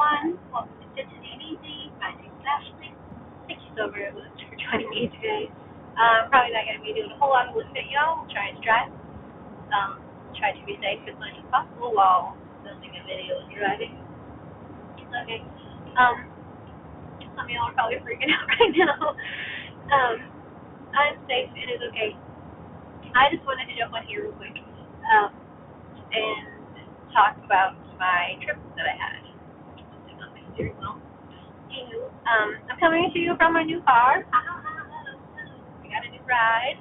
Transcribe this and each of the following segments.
everyone. Welcome to Fit Today and Easy. My name is Ashley. Thank you so very much for joining me today. Probably not going to be doing a whole lot of listening, y'all. We'll try and drive. Try to be safe as much as possible while filming a video and driving. Okay. Some of y'all are probably freaking out right now. I'm safe. It is okay. I just wanted to jump on here real quick and talk about my trip that I had. On my steering wheel. I'm coming to you from my new car. We got a new ride,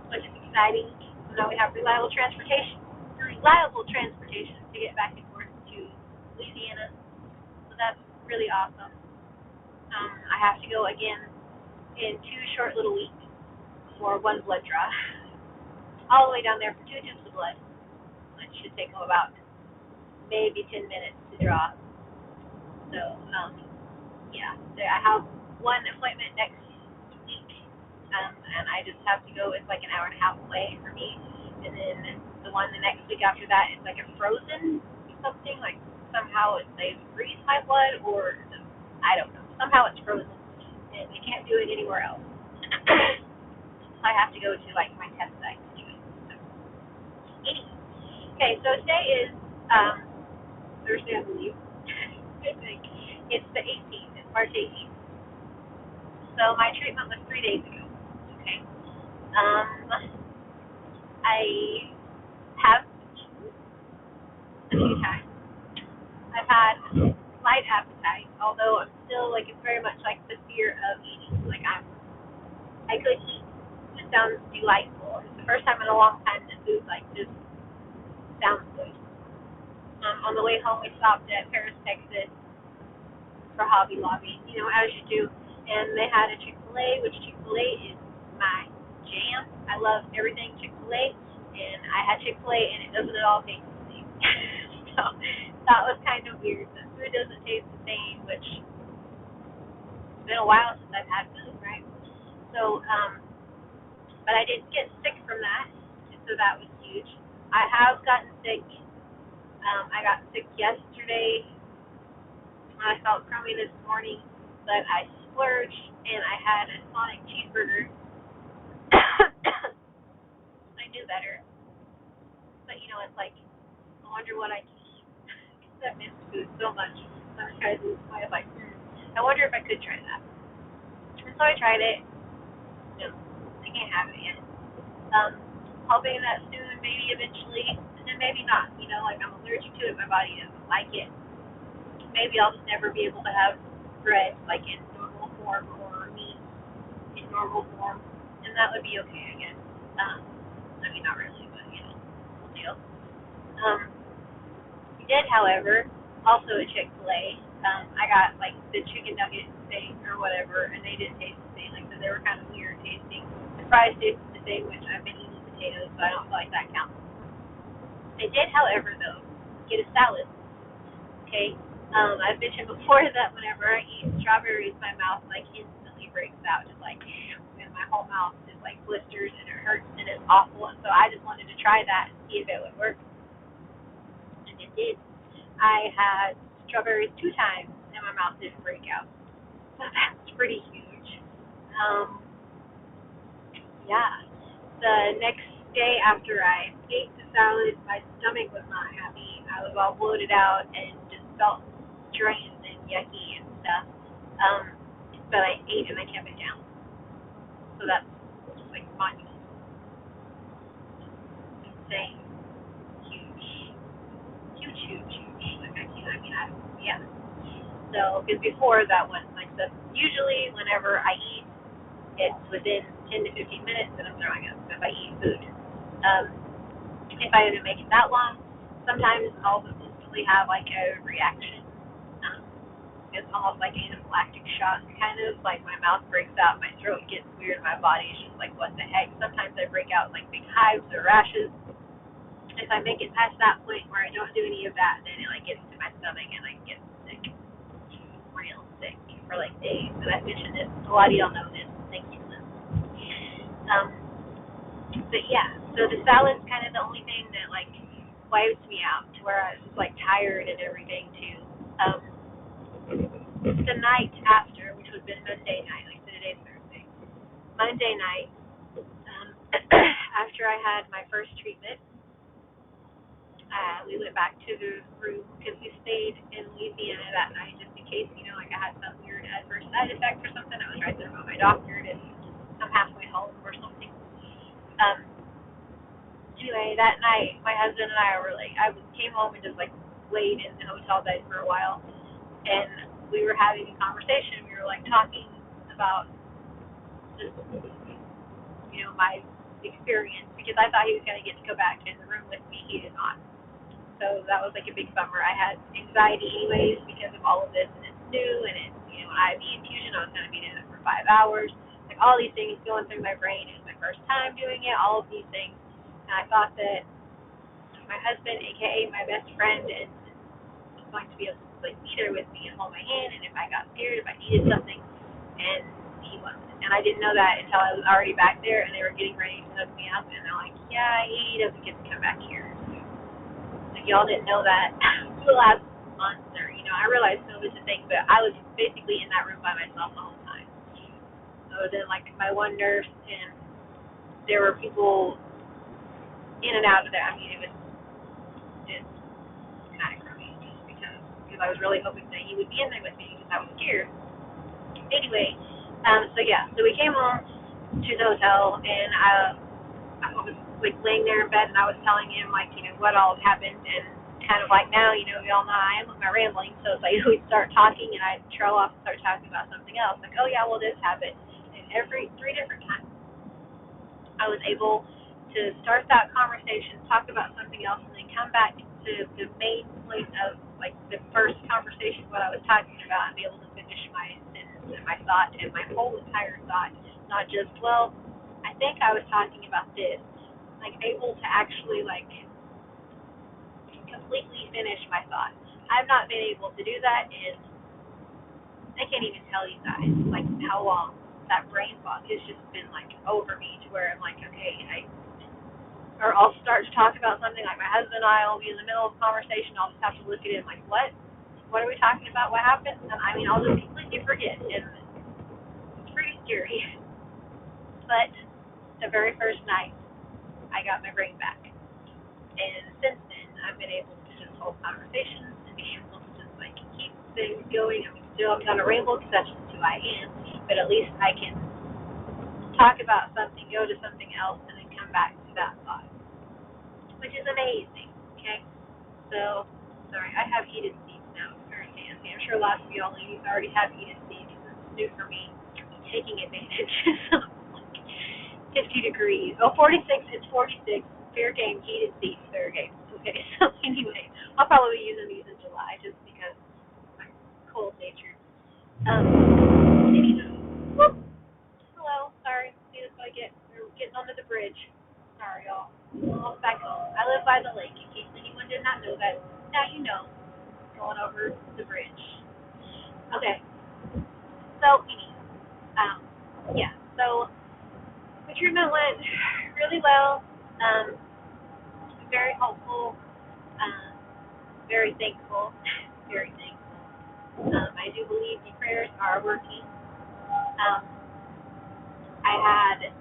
which is exciting. So now we have reliable transportation to get back and forth to Louisiana. So that's really awesome. I have to go again in 2 short little weeks for 1 blood draw. All the way down there for 2 tubes of blood. It should take them about maybe 10 minutes to draw. So, yeah. I have 1 appointment next week, and I just have to go. It's like an hour and a half away for me. And then the one the next week after that is like a frozen something, like somehow they freeze my blood, or I don't know. Somehow it's frozen, and they can't do it anywhere else. So I have to go to like my test site to do it. So, anyway. Okay, so today is Thursday, I believe. I think it's the 18th. It's March 18th. So my treatment was 3 days ago. Okay. I have a few times. I've had a slight appetite, although I'm still like it's very much like the fear of eating. Like I could eat. It sounds delightful. It's the first time in a long time that food like just sounds good. On the way home, we stopped at Paris, Texas for Hobby Lobby, as you do. And they had a Chick-fil-A, which Chick-fil-A is my jam. I love everything Chick-fil-A. And I had Chick-fil-A, and it doesn't at all taste the same. So that was kind of weird. The food doesn't taste the same, which it's been a while since I've had food, right? So, but I didn't get sick from that, so that was huge. I have gotten sick. I got sick yesterday. I felt crummy this morning, but I splurged and I had a Sonic cheeseburger. I knew better, but it's like I wonder what I can eat. I miss food so much. Sometimes I was like, I wonder if I could try that. And so I tried it. No, I can't have it yet. Hoping that soon, maybe eventually, and then maybe not. Like I'm allergic to it. My body doesn't like it. Maybe I'll just never be able to have bread like in normal form or meat in normal form, and that would be okay, I guess. I mean, not really, but we'll deal. We did, however, also at Chick-fil-A. I got like the chicken nugget thing or whatever, and they didn't taste the same. Like so, they were kind of weird tasting. The fries tasted the same, which I've been eating potatoes, so I don't feel like that counts. I did, however, though, get a salad. Okay. I've mentioned before that whenever I eat strawberries, my mouth like instantly breaks out, just like, and my whole mouth just like blisters and it hurts and it's awful. And so I just wanted to try that and see if it would work, and it did. I had strawberries 2 times and my mouth didn't break out, so that's pretty huge. Yeah. The next day after I ate the salad, my stomach was not happy. I was all bloated out and just felt drained and yucky and stuff. But I ate and I kept it down. So that's just like monumental. Insane. Huge. Like yeah. So, because before that one, like usually whenever I eat, it's within 10 to 15 minutes that I'm throwing up if I eat food. If I didn't make it that long, sometimes I'll instantly have like a reaction. It's almost like an anaphylactic shock, kind of like my mouth breaks out, my throat gets weird, my body is just like, what the heck? Sometimes I break out like big hives or rashes. If I make it past that point where I don't do any of that, then it like gets to my stomach and I get sick, real sick for like days. And I've mentioned this. A lot of y'all know this. Thank you for listening. But yeah, so the salad's kind of the only thing that like wiped me out to where I was like tired and everything too. Um, the night after, which would have been Monday night, like today's Thursday, Monday night, um, after I had my first treatment, we went back to the room because we stayed in Louisiana that night just in case, like I had some weird adverse side effect or something. I was right there by my doctor and I'm halfway home or something. Um, anyway, that night, my husband and I I came home and just like laid in the hotel bed for a while, and we were having a conversation. We were like talking about just, my experience because I thought he was going to get to go back in the room with me. He did not. So that was like a big bummer. I had anxiety anyways because of all of this, and it's new, and it's, an IV infusion. I was going to be in it for 5 hours. Like all these things going through my brain. It was my first time doing it, all of these things. And I thought that my husband, aka my best friend, was going to be able to like be there with me and hold my hand, and if I got scared, if I needed something, and he wasn't. And I didn't know that until I was already back there, and they were getting ready to hook me up, and they're like, yeah, he doesn't get to come back here. Like, y'all didn't know that for the last month, or, I realized COVID was a thing, but I was basically in that room by myself the whole time. So then, like, my one nurse, and there were people in and out of there. I mean, it was just kind of crummy just because I was really hoping that he would be in there with me because I was scared. Anyway, so we came home to the hotel, and I was like laying there in bed, and I was telling him like what all happened, and kind of like now we all know I am with my rambling, so it's like we'd start talking, and I'd trail off and start talking about something else, like oh yeah, well this happened, and every 3 different times I was able to start that conversation, talk about something else, and then come back to the main point of like the first conversation, what I was talking about, and be able to finish my sentence and my thought and my whole entire thought, not just I think I was talking about this, like able to actually like completely finish my thought. I've not been able to do that in, I can't even tell you guys like how long that brain fog has just been like over me to where I'm like, okay, or I'll start to talk about something like my husband and I will be in the middle of a conversation, I'll just have to look at it like, what are we talking about? What happened? And I mean, I'll just completely forget, and it's pretty scary. But the very first night, I got my brain back. And since then, I've been able to just hold conversations and be able to just like keep things going. I mean, still I'm gonna ramble because that's just who I am, but at least I can talk about something, go to something else, and then come back to that thought, which is amazing. Okay, so sorry, I have heated seats now. It's very fancy. I'm sure lots of y'all ladies already have heated seats. This is new for me. I'm taking advantage. So, 50 degrees. Oh, 46. It's 46. Fair game, heated seats, fair game. Okay, so anyway, I'll probably be using these in July just because I'm cold natured. Anyway, whoop. Hello, sorry. See this I we're getting onto the bridge. Sorry, y'all. Almost back home. I live by the lake. In case anyone did not know that, now you know. Going over the bridge. Okay. So, yeah. So the treatment went really well. Very hopeful. Um, very thankful. Very thankful. I do believe the prayers are working. Um, I had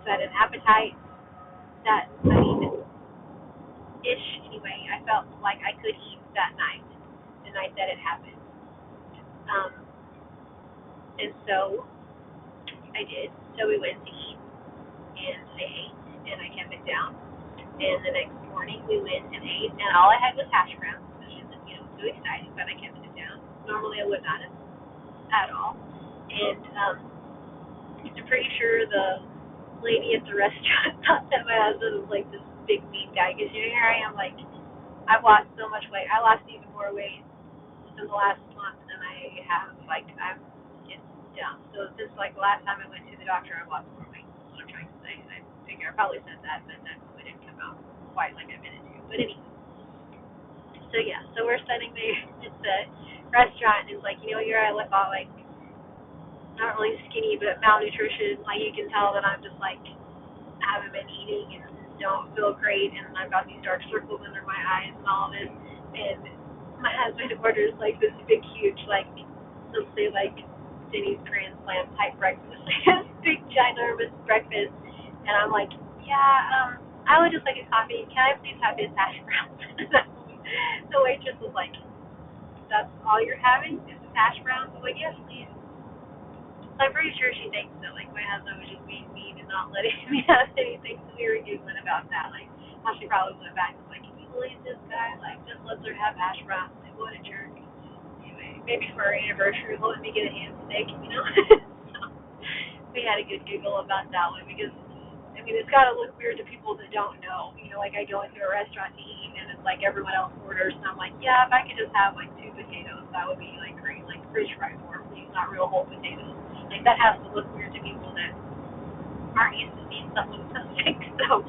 an appetite that, ish anyway. I felt like I could eat that night, the night that it happened. Um, and so I did. So we went to eat, and I ate, and I kept it down. And the next morning we went and ate, and all I had was hash browns, which isn't, too exciting, but I kept it down. Normally I would not have at all. And I'm pretty sure the lady at the restaurant thought that my husband was like this big mean guy, because here I am, like, I've lost so much weight. I lost even more weight in the last month than I have. Like, it's dumb. So since like the last time I went to the doctor, I lost more weight. That's what I'm trying to say. And I figure I probably said that, but that probably didn't come out quite like I meant it to. But anyway, so yeah, so we're sitting there at the restaurant, and it's like, here I look all like not really skinny, but malnutrition. Like, you can tell that I'm just like, I haven't been eating, and don't feel great, and I've got these dark circles under my eyes and all of this. And my husband orders like this big, huge, like, let's say like Denny's Grand Slam type breakfast, big ginormous breakfast, and I'm like, yeah, I would just like a coffee. Can I please have this hash browns? The waitress was like, that's all you're having is hash browns? I was like, yes, please. So I'm pretty sure she thinks that like my husband was just being mean and not letting me have anything. So we were giggling about that. Like how she probably went back and was like, can you believe this guy? Like just lets her have hash browns. Like what a jerk. Anyway, maybe for our anniversary he'll let me get a ham steak, you know. So we had a good giggle about that one because I mean it's gotta look weird to people that don't know. You know, like I go into a restaurant to eat and it's like everyone else orders and I'm like, yeah, if I could just have like 2 potatoes, that would be like great. Like fridge fry form, please, not real whole potatoes. Like that has to look weird to people that aren't used to seeing someone so sick. So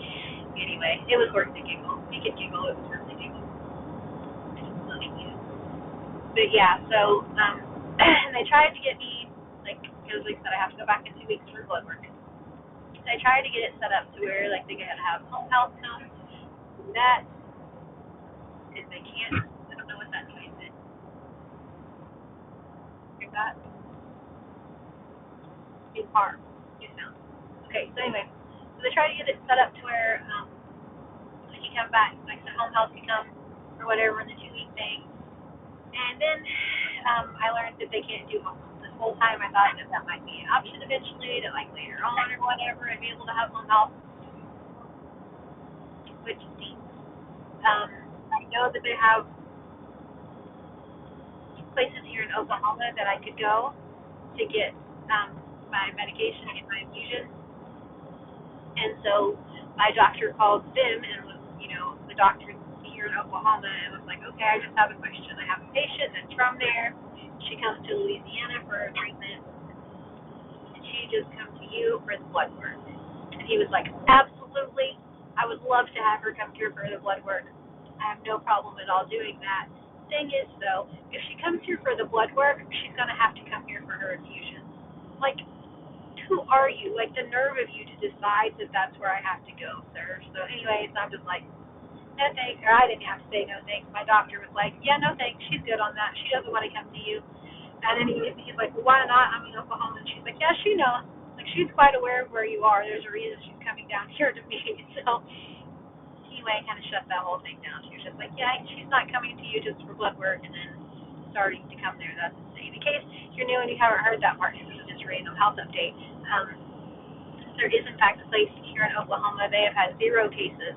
anyway, it was worth the giggle. We could giggle, it was worth the giggle. But yeah, so they tried to get me like because like I said I have to go back in 2 weeks for blood work. They tried to get it set up to where like they gotta have home health come. That is they can't. I don't know what that noise is. Hear that? New car. New sound. Okay, so anyway, so they try to get it set up to where I can come back, like the home health can come or whatever in the 2-week thing. And then I learned that they can't do home health. This whole time I thought that might be an option eventually, that like later on or whatever I'd be able to have home health, which stinks. I know that they have places here in Oklahoma that I could go to get my medication and my infusion. And so my doctor called them and was, you know, the doctor here in Oklahoma and was like, okay, I just have a question. I have a patient that's from there. She comes to Louisiana for her treatment, and she just comes to you for the blood work. And he was like, absolutely. I would love to have her come here for the blood work. I have no problem at all doing that. Thing is, though, if she comes here for the blood work, she's going to have to come here for her infusion. Like, who are you? Like, the nerve of you to decide that that's where I have to go, sir. So anyways, I'm just like, no thanks. Or I didn't have to say no thanks. My doctor was like, yeah, no thanks. She's good on that. She doesn't want to come to you. And then he's like, well, why not? I'm in Oklahoma. And she's like, yeah, she knows. Like, she's quite aware of where you are. There's a reason she's coming down here to me. So anyway, kind of shut that whole thing down. She was just like, yeah, she's not coming to you just for blood work and then starting to come there. That's insane. In case you're new and you haven't heard that part, this is just a random health update. There is, in fact, a place here in Oklahoma. They have had 0 cases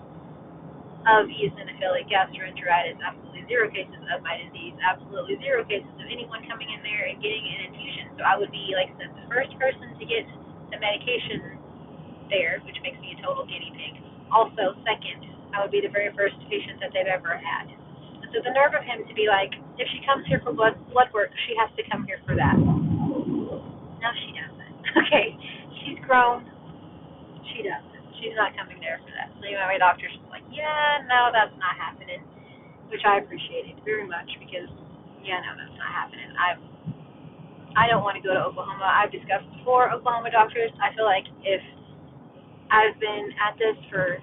of eosinophilic gastroenteritis, absolutely 0 cases of my disease, absolutely 0 cases of anyone coming in there and getting an infusion. So I would be, like I said, the first person to get the medication there, which makes me a total guinea pig. Also, second, I would be the very first patient that they've ever had. So the nerve of him to be like, if she comes here for blood work, she has to come here for that. No, she doesn't. Okay, she's grown. She doesn't. She's not coming there for that. So anyway, my doctor's like, yeah, no, that's not happening, which I appreciated very much because, yeah, no, that's not happening. I don't want to go to Oklahoma. I've discussed before Oklahoma doctors. I feel like if I've been at this for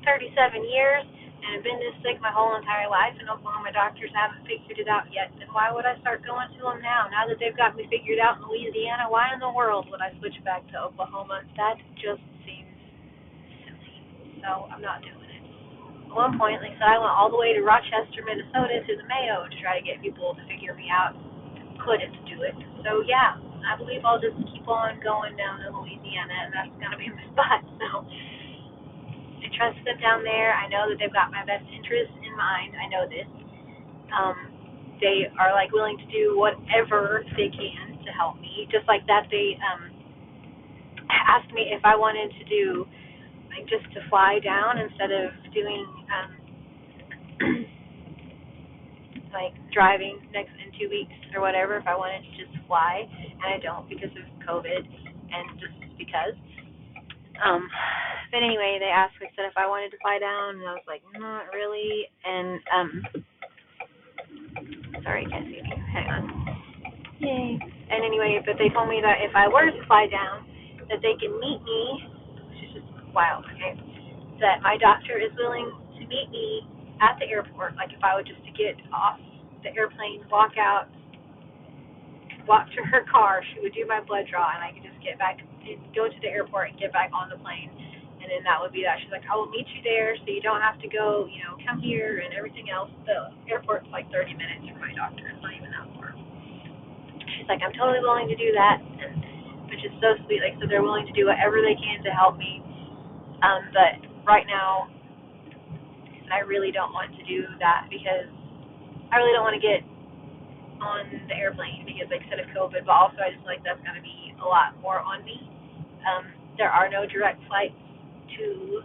37 years and I've been this sick my whole entire life and Oklahoma doctors haven't figured it out yet, then why would I start going to them now? Now that they've got me figured out in Louisiana, why in the world would I switch back to Oklahoma? That just seems silly. So I'm not doing it. At one point, like I said, I went all the way to Rochester, Minnesota to the Mayo to try to get people to figure me out. Couldn't do it. So yeah, I believe I'll just keep on going down to Louisiana, and that's going to be my spot. So I trust them down there. I know that they've got my best interests in mind. I know this. They are like willing to do whatever they can to help me. Just like that, they asked me if I wanted to do like just to fly down instead of doing like driving next in 2 weeks or whatever. If I wanted to just fly, and I don't because of COVID and just because. But anyway, they asked me, said if I wanted to fly down, and I was like, not really. And sorry, I can't see me. Hang on. Yay. And anyway, but they told me that if I were to fly down, that they can meet me, which is just wild, okay? that my doctor is willing to meet me at the airport. Like if I would just to get off the airplane, walk out, walk to her car, she would do my blood draw, and I could just get back and go to the airport and get back on the plane. And then that would be that. She's like, I will meet you there so you don't have to go, come here and everything else. The airport's like 30 minutes from my doctor. It's not even that far. She's like, I'm totally willing to do that, and which is so sweet. Like, so they're willing to do whatever they can to help me. But right now, I really don't want to do that because I really don't want to get on the airplane because, like I said, of COVID. But also, I just feel like that's going to be a lot more on me. There are no direct flights to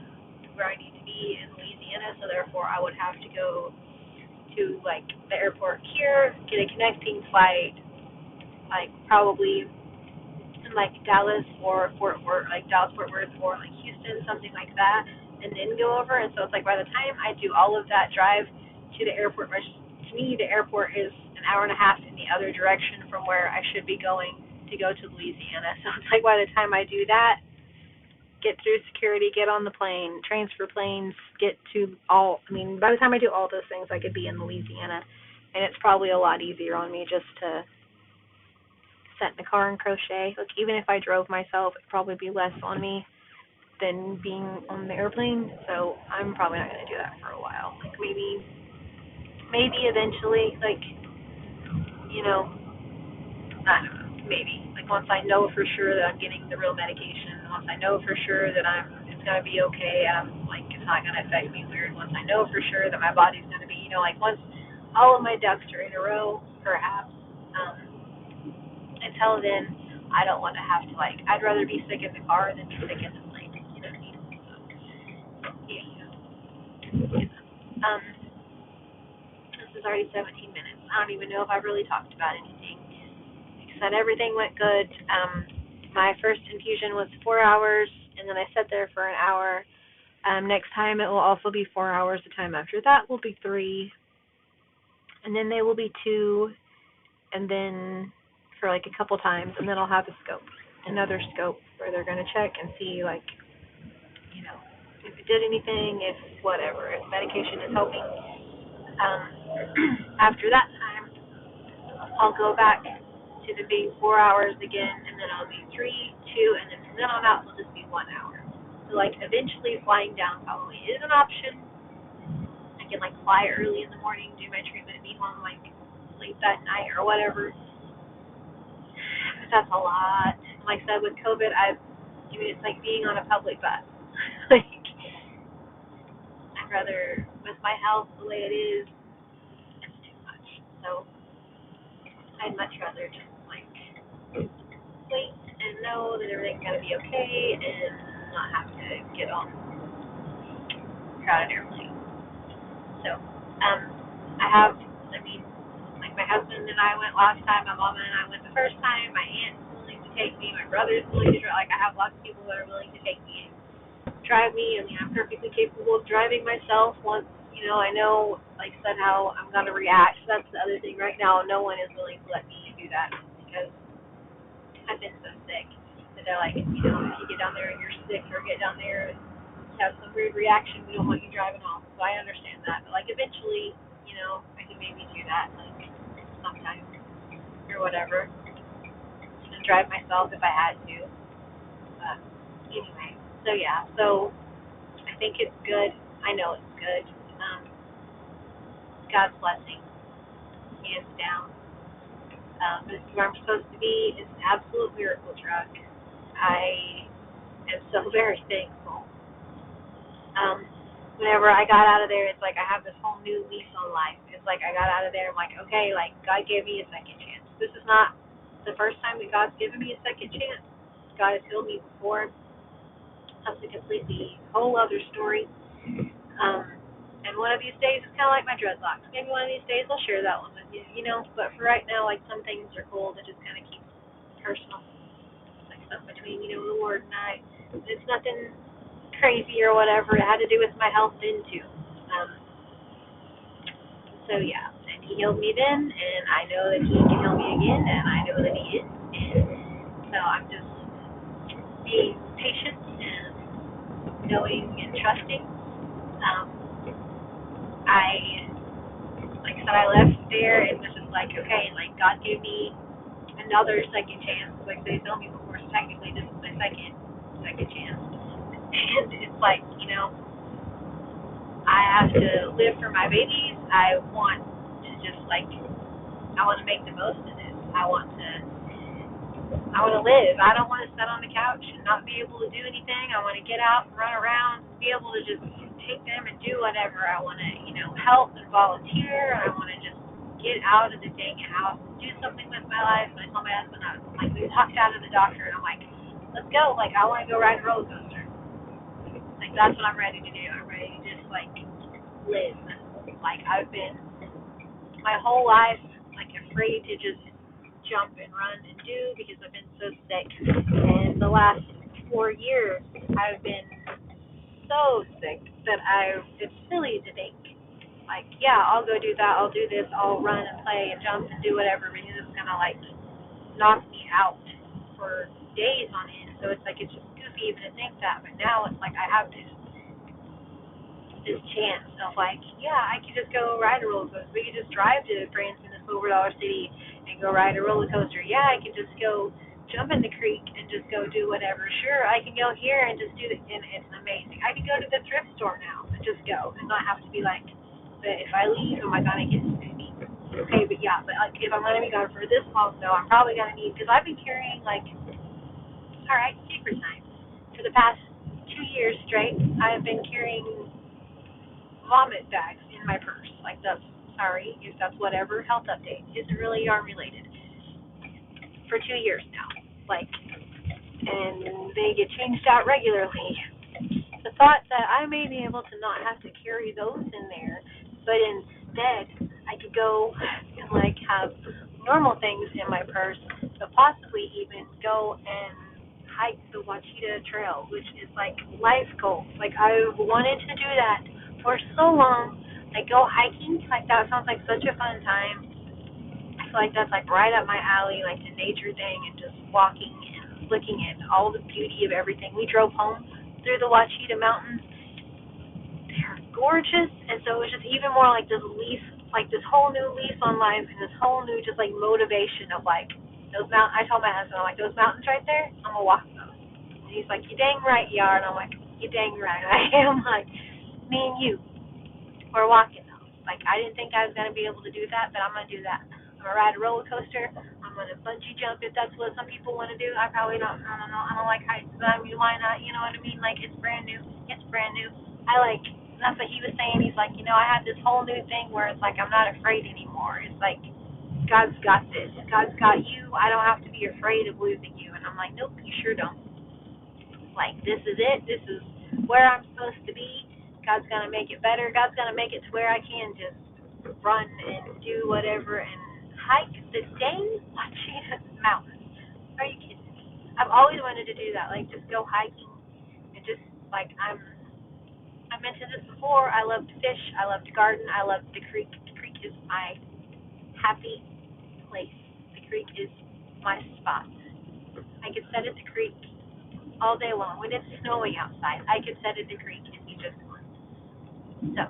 where I need to be in Louisiana, so therefore I would have to go to like the airport here, get a connecting flight, like probably in like Dallas or Fort Worth, like Dallas Fort Worth or like Houston, something like that, and then go over. And so it's like by the time I do all of that drive to the airport, which to me the airport is an hour and a half in the other direction from where I should be going to go to Louisiana. So it's like by the time I do that, get through security, get on the plane, transfer planes, by the time I do all those things, I could be in Louisiana. And it's probably a lot easier on me just to sit in the car and crochet. Like, even if I drove myself, it'd probably be less on me than being on the airplane. So I'm probably not going to do that for a while. Like, maybe eventually, like, I don't know, maybe. Like, once I know for sure that I'm getting the real medication, once I know for sure that it's going to be okay, and I'm, like, it's not going to affect me weird, once I know for sure that my body's going to be, like, once all of my ducks are in a row, perhaps, until then, I don't want to have to, like, I'd rather be sick in the car than be sick in the plane, you know what I mean? So, yeah. This is already 17 minutes. I don't even know if I've really talked about anything. Said everything went good. My first infusion was 4 hours, and then I sat there for an hour. Next time it will also be 4 hours. The time after that will be 3, and then they will be 2, and then for like a couple times, and then I'll have another scope where they're going to check and see, like, if it did anything, if medication is helping. After that time, I'll go back to the being 4 hours again, and then I'll be 3, 2, and then from then on out, it'll just be 1 hour. So, like, eventually flying down probably is an option. I can, like, fly early in the morning, do my treatment, and be home, like, late that night or whatever. But that's a lot. Like I said, with COVID, it's like being on a public bus. Like, I'd rather, with my health the way it is, it's too much. So, I'd much rather just, like, wait and know that everything's going to be okay and not have to get on crowded airplanes. So, like my husband and I went last time, my mama and I went the first time, my aunt's willing to take me, my brother's willing to drive, like, I have lots of people that are willing to take me and drive me. I mean, I'm perfectly capable of driving myself once, I know, like I said, how I'm going to react. So that's the other thing right now. No one is willing to let me do that because I've been so sick that they're like, if you get down there and you're sick or get down there and have some weird reaction, we don't want you driving off. So I understand that. But, like, eventually, I can maybe do that, like, sometimes or whatever. And drive myself if I had to. But anyway, so yeah. So I think it's good. I know it's good. God's blessing, hands down. This is where I'm supposed to be. It's an absolute miracle truck. I am so very thankful. Whenever I got out of there, it's like I have this whole new lease on life. It's like I got out of there, I'm like, okay, like, God gave me a second chance. This is not the first time that God's given me a second chance. God has healed me before. That's a completely whole other story. And one of these days, it's kind of like my dreadlocks. Maybe one of these days I'll share that one with you, But for right now, like, some things are cool that just kind of keep personal. Like stuff between, the Lord and I. It's nothing crazy or whatever. It had to do with my health then, too. So, yeah. And He healed me then, and I know that He can heal me again, and I know that He is. And so I'm just being patient and knowing and trusting. I, like I said, I left there and was just like, okay, like God gave me another second chance. Like they told me before, so technically this is my second chance. And it's like, I have to live for my babies. I want to just like, I want to make the most of this. I want to live. I don't want to sit on the couch and not be able to do anything. I want to get out and run around, be able to just take them and do whatever. I want to, help and volunteer. I want to just get out of the dang house, do something with my life. And I told my husband, I was like, we walked out of the doctor, and I'm like, let's go. Like, I want to go ride a roller coaster. Like, that's what I'm ready to do. I'm ready to just, like, live. Like, I've been my whole life, like, afraid to just jump and run and do because I've been so sick. And the last 4 years, I've been so sick that it's silly to think, like, yeah, I'll go do that, I'll do this, I'll run and play and jump and do whatever because it's going to, like, knock me out for days on end. So it's like, it's just goofy even to think that. But now it's like I have this chance of like, yeah, I could just go ride a roller coaster. We could just drive to Branson, this $4 city, and go ride a roller coaster. Yeah, I could just go jump in the creek and just go do whatever. Sure, I can go here and just do it, and it's amazing. I can go to the thrift store now and just go and not have to be like, but if I leave, am I gonna get maybe? Okay, but yeah, but like if I'm gonna be gone for this long, though, I'm probably gonna need, because I've been carrying like, all right, secret time. For the past 2 years straight, I've been carrying vomit bags in my purse. Like, that's, sorry if that's whatever, health update. Isn't really yarn related. For 2 years now. Like, and they get changed out regularly. The thought that I may be able to not have to carry those in there, but instead I could go and like have normal things in my purse, but possibly even go and hike the Wachita Trail, which is like life goals. Like, I've wanted to do that for so long. Like, go hiking, like that sounds like such a fun time. I feel like that's like right up my alley, like the nature thing and just walking and looking at all the beauty of everything. We drove home through the Wachita Mountains. They're gorgeous, and so it was just even more like this lease, like this whole new lease on life, and this whole new just like motivation of like those mountains. I told my husband, I'm like, those mountains right there, I'm gonna walk those. And he's like, you dang right you are, and I'm like, you dang right I am. Like, me and you, we're walking those. Like, I didn't think I was gonna be able to do that, but I'm gonna do that. I'm gonna ride a roller coaster. I'm gonna bungee jump if that's what some people want to do. I probably don't. I don't know. I don't like heights, but I mean, why not? You know what I mean? Like, it's brand new. It's brand new. I like. That's what he was saying. He's like, I have this whole new thing where it's like I'm not afraid anymore. It's like God's got this. God's got you. I don't have to be afraid of losing you. And I'm like, nope, you sure don't. Like, this is it. This is where I'm supposed to be. God's gonna make it better. God's gonna make it to where I can just run and do whatever and hike the dang Wachita Mountains. Are you kidding me? I've always wanted to do that. Like, just go hiking and just like I mentioned this before. I love to fish. I love to garden. I love the creek. The creek is my happy place. The creek is my spot. I could sit at the creek all day long. When it's snowing outside, I could sit at the creek and be just fine. So,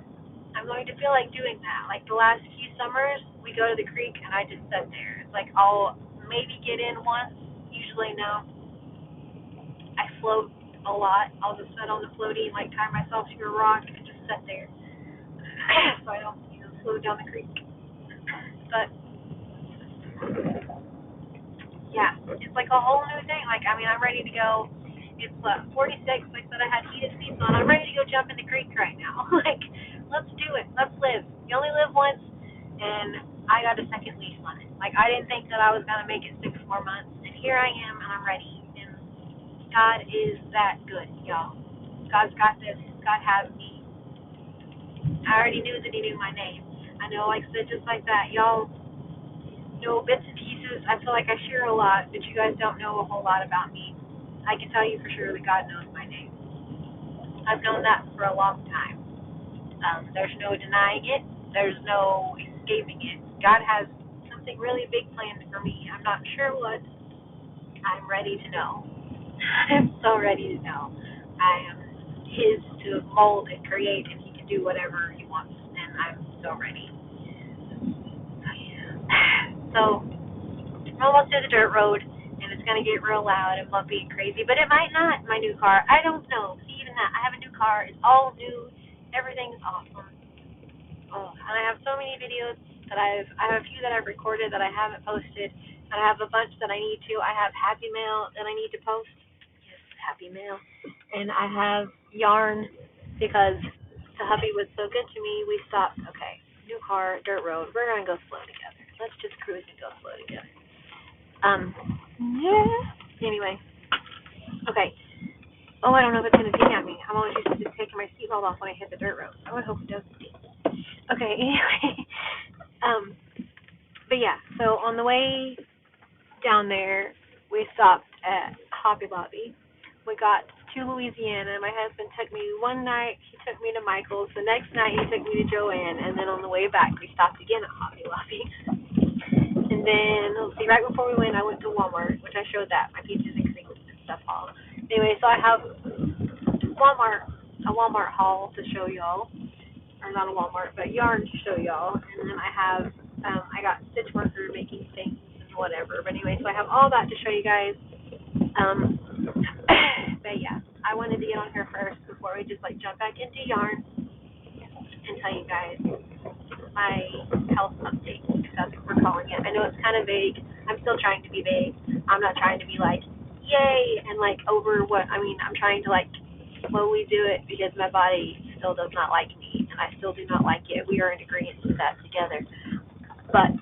I'm going to feel like doing that. Like, the last few summers, we go to the creek and I just sit there. It's like I'll maybe get in once. Usually no. I float a lot. I'll just sit on the floaty and like tie myself to a rock and just sit there. So I don't, float down the creek. But yeah, it's like a whole new thing. Like, I mean, I'm ready to go. It's 46. Like I said, I had heated seats on. I'm ready to go jump in the creek right now. Like, let's do it. Let's live. You only live once, and I got a second lease on it. Like, I didn't think that I was gonna make it 6 more months, and here I am, and I'm ready. And God is that good, y'all. God's got this. God has me. I already knew that He knew my name. I know, like I said, just like that, y'all know bits and pieces. I feel like I share a lot, but you guys don't know a whole lot about me. I can tell you for sure that God knows my name. I've known that for a long time. There's no denying it. There's no escaping it. God has something really big planned for me. I'm not sure what. I'm ready to know. I'm so ready to know. I am his to mold and create, and he can do whatever he wants, and I'm so ready. So we're almost to the dirt road, and it's going to get real loud and bumpy and crazy, but it might not, my new car. I don't know. See, even that, I have a new car. It's all new. Everything's awesome. Oh, and I have so many videos that I have a few that I've recorded that I haven't posted, and I have a bunch that I need to. I have Happy Mail that I need to post. Yes, Happy Mail. And I have yarn because the hubby was so good to me. We stopped. Okay, new car, dirt road. We're gonna go slow together. Let's just cruise and go slow together. Yeah. Anyway, okay. Oh, I don't know if it's gonna ding at me. I'm always used to just taking my seatbelt off when I hit the dirt road. I would hope it doesn't ding. Okay. Anyway, but yeah. So on the way down there, we stopped at Hobby Lobby. We got to Louisiana. My husband took me one night. He took me to Michael's. The next night, he took me to Joanne. And then on the way back, we stopped again at Hobby Lobby. And then, let's see, right before we went, I went to Walmart, which I showed that, my peaches and cream and stuff all. Anyway, so I have a Walmart haul to show y'all. Or not a Walmart, but yarn to show y'all. And then I have, I got stitch marker making things and whatever. But anyway, so I have all that to show you guys. But yeah, I wanted to get on here first before we just like jump back into yarn and tell you guys my health update, if that's what we're calling it. I know it's kind of vague. I'm still trying to be vague. I'm not trying to be like, yay, and like over what, I mean, I'm trying to like slowly do it because my body still does not like me, and I still do not like it. We are in agreement with that together. But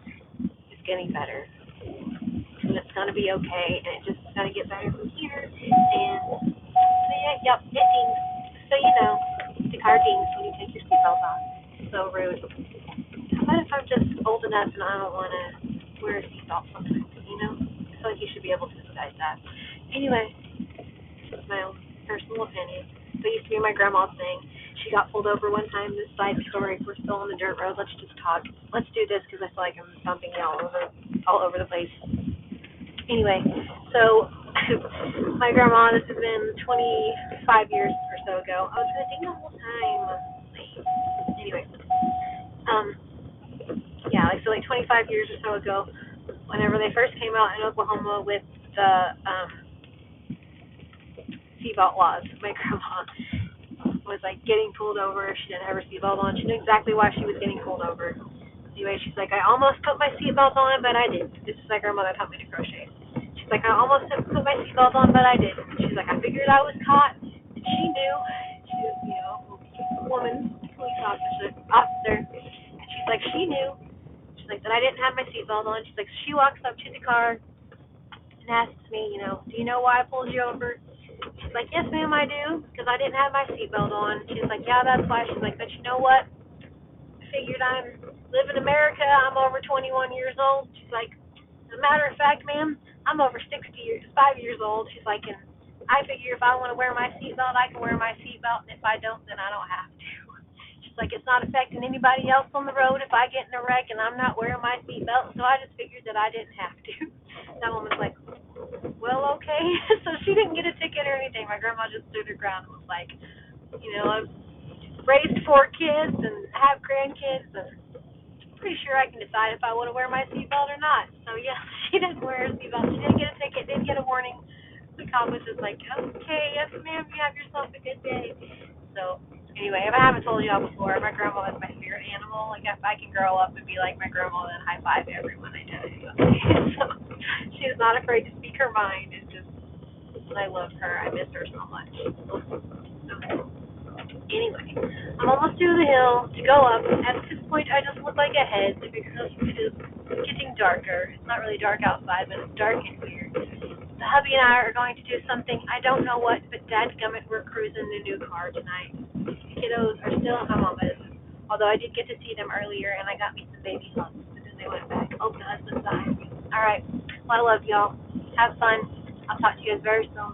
it's getting better. And it's going to be okay, and it's just going to get better from here. And so yeah, yep, it dings. So you know, the car dings when you take your seatbelt off. So rude. What if I'm just old enough and I don't want to wear a seatbelt sometimes, you know? I feel like you should be able to decide that. Anyway, it's my own personal opinion. So it used to be my grandma's thing. She got pulled over one time. This side story, if we're still on the dirt road, let's just talk. Let's do this because I feel like I'm bumping all over the place. Anyway, so my grandma, this has been 25 years or so ago. I was going to ding the whole time. Anyway, yeah, like so, like 25 years or so ago, whenever they first came out in Oklahoma with the seatbelt laws, my grandma was like getting pulled over. She didn't have her seatbelt on. She knew exactly why she was getting pulled over. Anyway, she's like, I almost put my seatbelt on, but I didn't. This is my grandmother taught me to crochet. She's like, I almost didn't put my seatbelt on, but I didn't. She's like, I figured I was caught. And she knew. She was, you know, a woman, police officer. And she's like, she knew. She's like, that I didn't have my seatbelt on. She's like, she walks up to the car and asks me, you know, do you know why I pulled you over? She's like, yes, ma'am, I do, because I didn't have my seatbelt on. She's like, yeah, that's why. She's like, but you know what? I figured I live in America. I'm over 21 years old. She's like, as a matter of fact, ma'am, I'm over 5 years old. She's like, and I figure if I want to wear my seatbelt, I can wear my seatbelt, and if I don't, then I don't have to. She's like, it's not affecting anybody else on the road if I get in a wreck and I'm not wearing my seatbelt, so I just figured that I didn't have to. That woman's like, well, okay. So she didn't get a ticket or anything. My grandma just stood her ground and was like, you know, I've raised 4 kids and have grandkids, and I'm pretty sure I can decide if I want to wear my seatbelt or not. So yeah, she didn't wear her seatbelt. She didn't get a ticket, didn't get a warning. The cop was just like, okay, yes, ma'am, you have yourself a good day. So anyway, if I haven't told y'all before, my grandma is my spirit animal. Like, if I can grow up and be like my grandma, then high five everyone I know. So she is not afraid to speak her mind. It's just, I love her. I miss her so much. So, anyway, I'm almost to the hill to go up. At this point, I just look like a head because it is getting darker. It's not really dark outside, but it's dark in here. The hubby and I are going to do something. I don't know what, but dadgummit, we're cruising the new car tonight. The kiddos are still at my mama's, although I did get to see them earlier, and I got me some baby hugs, and then they went back. Oh, the husband died. All right. Well, I love y'all. Have fun. I'll talk to you guys very soon.